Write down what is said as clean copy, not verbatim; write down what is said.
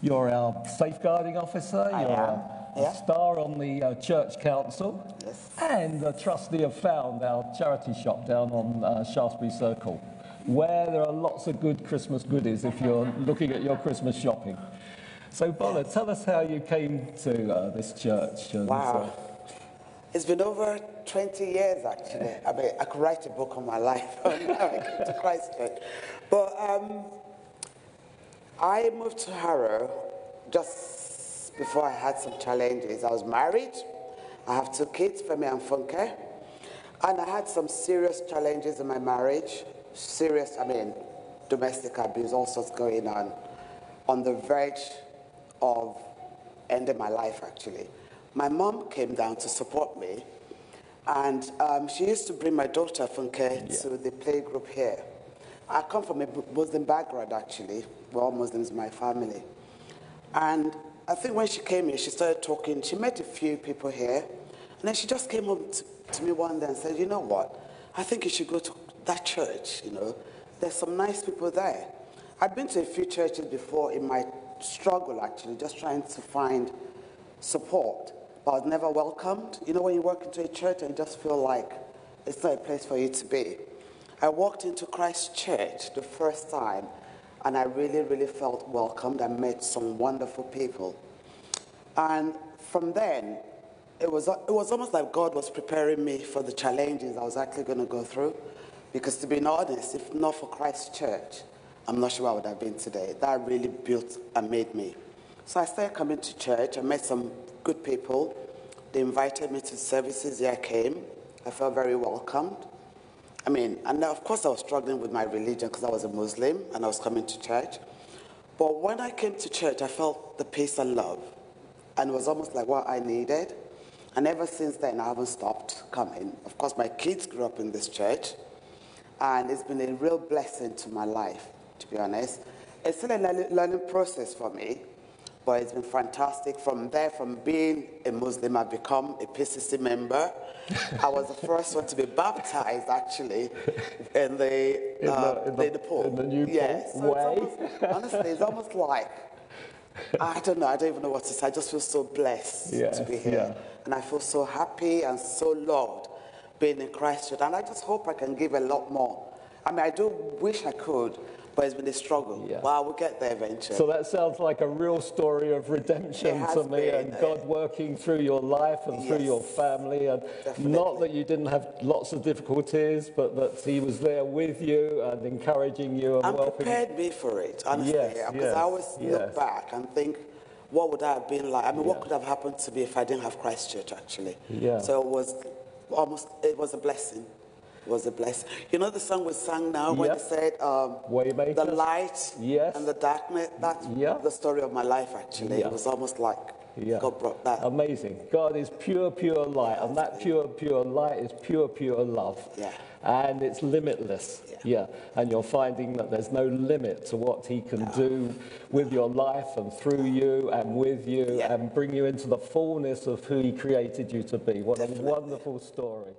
You're our safeguarding officer. I You're am. a star on the church council. Yes. And a trustee of Found, our charity shop down on Shaftesbury Circle, where there are lots of good Christmas goodies if you're looking at your Christmas shopping. So, Bola, tell us how you came to this church. And, Wow. It's been over 20 years, actually. I mean, I could write a book on my life on how I came to Christ Church. But I moved to Harrow just before I had some challenges. I was married. I have 2 kids, Femi and Funke. And I had some serious challenges in my marriage. Serious, I mean, domestic abuse, all sorts going on the verge of ending my life, actually. My mom came down to support me, and she used to bring my daughter, Funke, to the play group here. I come from a Muslim background, actually. We're all Muslims in my family. And I think when she came here, she started talking. She met a few people here, and then she just came up to me one day and said, you know what, I think you should go to that church, you know. There's some nice people there. I'd been to a few churches before in my struggle, actually, just trying to find support, but I was never welcomed. You know, when you walk into a church and you just feel like it's not a place for you to be. I walked into Christ Church the first time, and I really, really felt welcomed. I met some wonderful people. And from then, it was almost like God was preparing me for the challenges I was actually going to go through. Because to be honest, if not for Christ Church, I'm not sure where I would have been today. That really built and made me. So I started coming to church. I met some good people. They invited me to services. Here I came. I felt very welcomed. I mean, and of course I was struggling with my religion because I was a Muslim and I was coming to church. But when I came to church, I felt the peace and love. And it was almost like what I needed. And ever since then, I haven't stopped coming. Of course, my kids grew up in this church. And it's been a real blessing to my life, to be honest. It's still a learning process for me, but it's been fantastic. From there, from being a Muslim, I've become a PCC member. I was the first one to be baptized, actually, in the pool. In the new pool? Yes. So honestly, it's almost like, I don't know, I don't even know what to say. I just feel so blessed to be here. And I feel so happy and so loved being in Christchurch, and I just hope I can give a lot more. I mean, I do wish I could, but it's been a struggle. Yeah. Well, we'll get there eventually. So that sounds like a real story of redemption to me, and God working through your life and through your family, and not that you didn't have lots of difficulties, but that He was there with you and encouraging you and prepared me for it, honestly, because I always look back and think, what would I have been like? I mean, what could have happened to me if I didn't have Christchurch, actually? So it was a blessing. It was a blessing. You know the song we sang now when it said the light and the darkness? That's the story of my life, actually. It was almost like God brought that. Amazing. God is pure, pure light, and that pure, pure light is pure, pure love. And it's limitless. And you're finding that there's no limit to what He can do with your life and through you and with you and bring you into the fullness of who He created you to be. What a wonderful story.